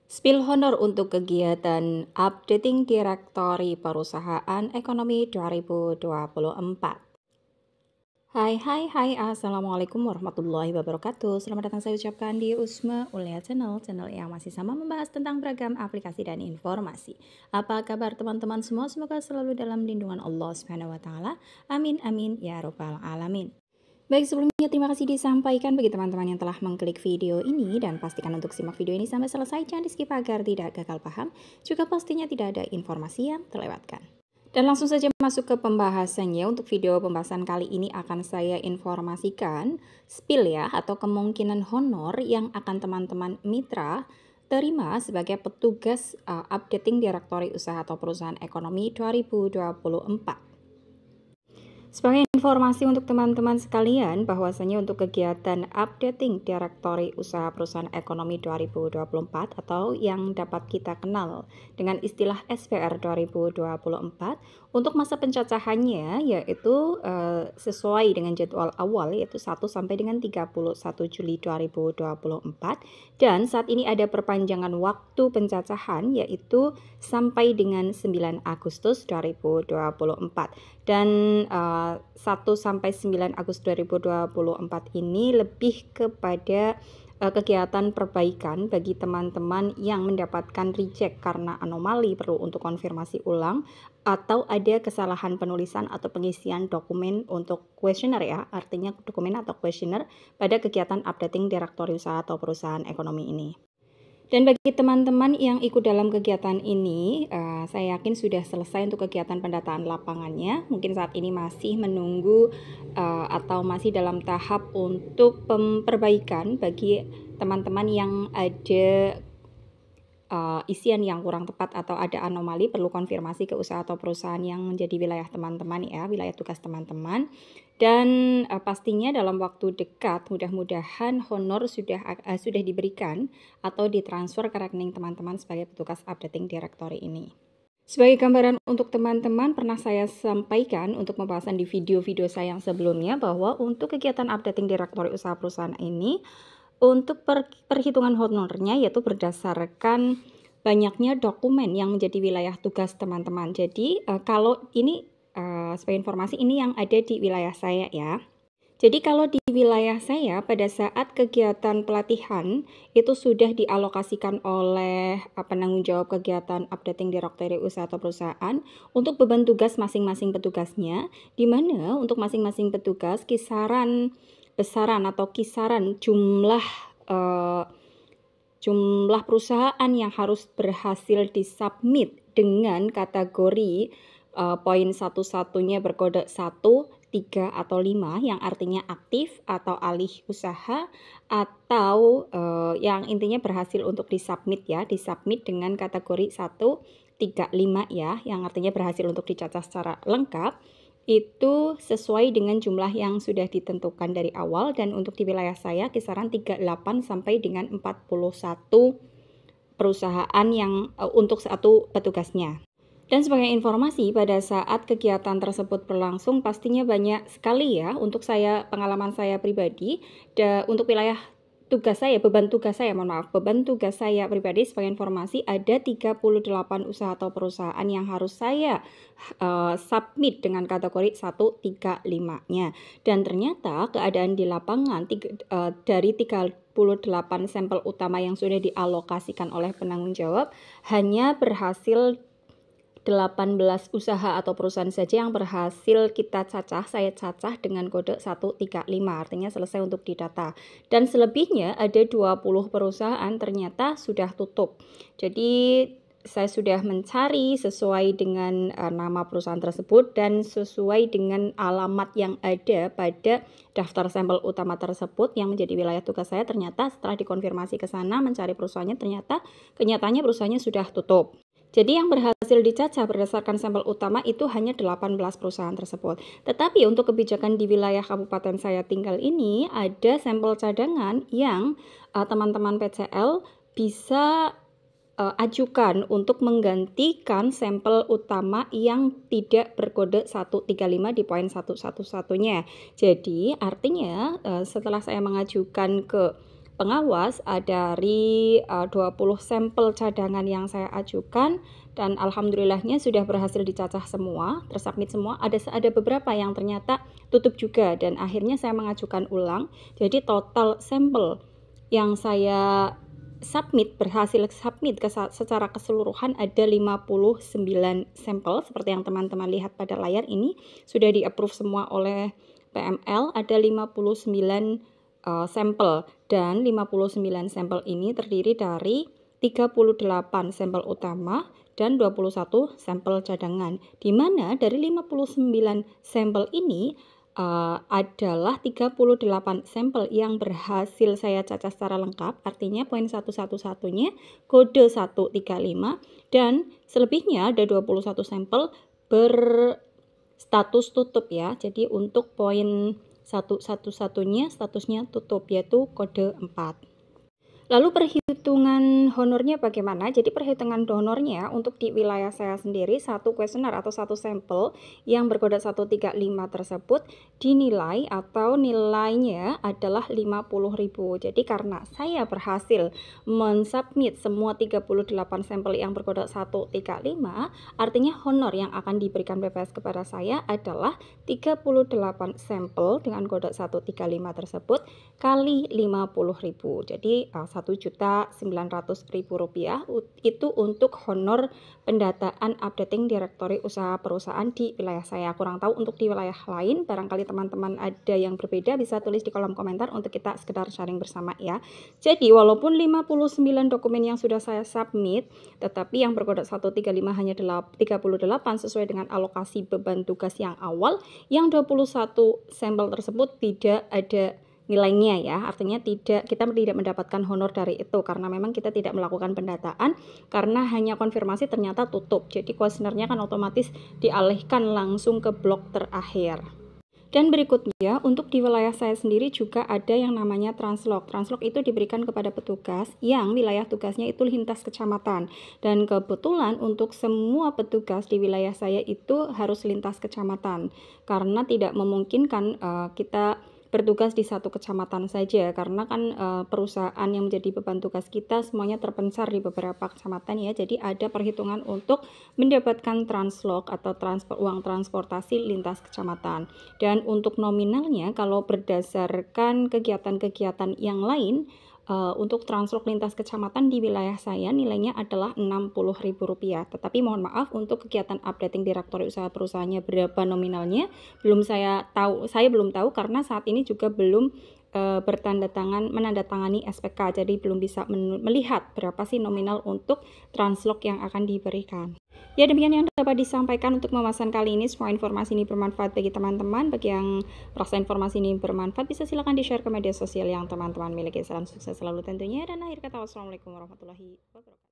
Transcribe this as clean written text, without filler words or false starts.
Spill honor untuk kegiatan Updating Directory Perusahaan Ekonomi 2024. Hai, Assalamualaikum warahmatullahi wabarakatuh. Selamat datang saya ucapkan di Usma Ulia Channel yang masih sama membahas tentang beragam aplikasi dan informasi. Apa kabar teman-teman semua? Semoga selalu dalam lindungan Allah Subhanahu wa taala. Amin amin ya rabbal alamin. Baik, sebelumnya terima kasih disampaikan bagi teman-teman yang telah mengklik video ini dan pastikan untuk simak video ini sampai selesai, jangan di skip agar tidak gagal paham, juga pastinya tidak ada informasi yang terlewatkan. Dan langsung saja masuk ke pembahasannya. Untuk video pembahasan kali ini akan saya informasikan spill ya, atau kemungkinan honor yang akan teman-teman mitra terima sebagai petugas updating direktori usaha atau perusahaan ekonomi 2024. Sebagai informasi untuk teman-teman sekalian, bahwasanya untuk kegiatan Updating Direktori Usaha Perusahaan Ekonomi 2024 atau yang dapat kita kenal dengan istilah SPR 2024, untuk masa pencacahannya yaitu sesuai dengan jadwal awal, yaitu 1 sampai dengan 31 Juli 2024, dan saat ini ada perpanjangan waktu pencacahan yaitu sampai dengan 9 Agustus 2024. Dan 1 sampai 9 Agustus 2024 ini lebih kepada kegiatan perbaikan bagi teman-teman yang mendapatkan reject karena anomali, perlu untuk konfirmasi ulang, atau ada kesalahan penulisan atau pengisian dokumen untuk kuesioner ya, artinya dokumen atau kuesioner pada kegiatan updating direktori usaha atau perusahaan ekonomi ini. Dan bagi teman-teman yang ikut dalam kegiatan ini, saya yakin sudah selesai untuk kegiatan pendataan lapangannya. Mungkin saat ini masih menunggu atau masih dalam tahap untuk perbaikan bagi teman-teman yang ada isian yang kurang tepat atau ada anomali, perlu konfirmasi ke usaha atau perusahaan yang menjadi wilayah teman-teman ya, wilayah tugas teman-teman. Dan pastinya dalam waktu dekat mudah-mudahan honor sudah diberikan atau ditransfer ke rekening teman-teman sebagai petugas updating direktori ini. Sebagai gambaran untuk teman-teman, pernah saya sampaikan untuk pembahasan di video-video saya yang sebelumnya bahwa untuk kegiatan updating direktori usaha perusahaan ini, untuk perhitungan honornya yaitu berdasarkan banyaknya dokumen yang menjadi wilayah tugas teman-teman. Jadi kalau ini sebagai informasi, ini yang ada di wilayah saya ya. Jadi kalau di wilayah saya pada saat kegiatan pelatihan itu sudah dialokasikan oleh penanggung jawab kegiatan updating direktori usaha atau perusahaan untuk beban tugas masing-masing petugasnya, di mana untuk masing-masing petugas kisaran besaran atau kisaran jumlah perusahaan yang harus berhasil disubmit dengan kategori poin satu-satunya berkode 1, 3, atau 5 yang artinya aktif atau alih usaha, atau yang intinya berhasil untuk disubmit ya, disubmit dengan kategori 1, 3, 5 ya, yang artinya berhasil untuk dicacah secara lengkap, itu sesuai dengan jumlah yang sudah ditentukan dari awal. Dan untuk di wilayah saya kisaran 38 sampai dengan 41 perusahaan yang untuk satu petugasnya. Dan sebagai informasi, pada saat kegiatan tersebut berlangsung pastinya banyak sekali ya, untuk saya, pengalaman saya pribadi, untuk wilayah tugas saya, beban tugas saya pribadi sebagai informasi, ada 38 usaha atau perusahaan yang harus saya submit dengan kategori 1, 3, 5-nya. Dan ternyata keadaan di lapangan dari 38 sampel utama yang sudah dialokasikan oleh penanggung jawab, hanya berhasil 18 usaha atau perusahaan saja yang berhasil saya cacah dengan kode 135, artinya selesai untuk didata. Dan selebihnya ada 20 perusahaan ternyata sudah tutup. Jadi saya sudah mencari sesuai dengan nama perusahaan tersebut dan sesuai dengan alamat yang ada pada daftar sampel utama tersebut yang menjadi wilayah tugas saya. Ternyata setelah dikonfirmasi ke sana mencari perusahaannya, ternyata kenyataannya perusahaannya sudah tutup. Jadi yang berhasil dicacah berdasarkan sampel utama itu hanya 18 perusahaan tersebut. Tetapi untuk kebijakan di wilayah kabupaten saya tinggal ini, ada sampel cadangan yang teman-teman PCL bisa ajukan untuk menggantikan sampel utama yang tidak berkode 135 di poin 111-nya. Jadi artinya setelah saya mengajukan ke pengawas dari 20 sampel cadangan yang saya ajukan, dan alhamdulillahnya sudah berhasil dicacah semua, tersubmit semua. Ada beberapa yang ternyata tutup juga, dan akhirnya saya mengajukan ulang. Jadi total sampel yang saya berhasil submit secara keseluruhan ada 59 sampel seperti yang teman-teman lihat pada layar ini, sudah di-approve semua oleh PML. Ada 59 sampel, dan 59 sampel ini terdiri dari 38 sampel utama dan 21 sampel cadangan, di mana dari 59 sampel ini adalah 38 sampel yang berhasil saya cacah secara lengkap, artinya poin 111-nya kode 135, dan selebihnya ada 21 sampel berstatus tutup ya. Jadi untuk poin 111-nya statusnya tutup, yaitu kode 4. Lalu perhitungan honornya bagaimana? Jadi perhitungan honornya untuk di wilayah saya sendiri, satu kuesioner atau satu sampel yang berkode 135 tersebut dinilai atau nilainya adalah 50.000. Jadi karena saya berhasil mensubmit semua 38 sampel yang berkode 135, artinya honor yang akan diberikan BPS kepada saya adalah 38 sampel dengan kode 135 tersebut kali 50.000. Jadi 1.900.000 rupiah itu untuk honor pendataan updating direktori usaha perusahaan di wilayah saya. Kurang tahu untuk di wilayah lain, barangkali teman-teman ada yang berbeda, bisa tulis di kolom komentar untuk kita sekedar sharing bersama ya. Jadi walaupun 59 dokumen yang sudah saya submit, tetapi yang berkode 135 hanya 38 sesuai dengan alokasi beban tugas yang awal. Yang 21 sampel tersebut tidak ada nilainya ya, artinya kita tidak mendapatkan honor dari itu karena memang kita tidak melakukan pendataan, karena hanya konfirmasi ternyata tutup. Jadi kuesionernya kan otomatis dialihkan langsung ke blok terakhir. Dan berikutnya untuk di wilayah saya sendiri juga ada yang namanya translog. Translog itu diberikan kepada petugas yang wilayah tugasnya itu lintas kecamatan, dan kebetulan untuk semua petugas di wilayah saya itu harus lintas kecamatan karena tidak memungkinkan kita bertugas di satu kecamatan saja, karena kan perusahaan yang menjadi beban tugas kita semuanya terpencar di beberapa kecamatan ya. Jadi ada perhitungan untuk mendapatkan translog atau uang transportasi lintas kecamatan. Dan untuk nominalnya kalau berdasarkan kegiatan-kegiatan yang lain, untuk translog lintas kecamatan di wilayah saya nilainya adalah Rp60.000. Tetapi mohon maaf, untuk kegiatan updating direktori usaha perusahaannya berapa nominalnya saya belum tahu karena saat ini juga belum menandatangani SPK, jadi belum bisa melihat berapa sih nominal untuk translog yang akan diberikan. Ya, demikian yang dapat disampaikan untuk pembahasan kali ini. Semua informasi ini bermanfaat bagi teman-teman. Bagi yang merasa informasi ini bermanfaat, bisa silakan di-share ke media sosial yang teman-teman miliki. Salam sukses selalu tentunya, dan akhir kata wassalamualaikum warahmatullahi wabarakatuh.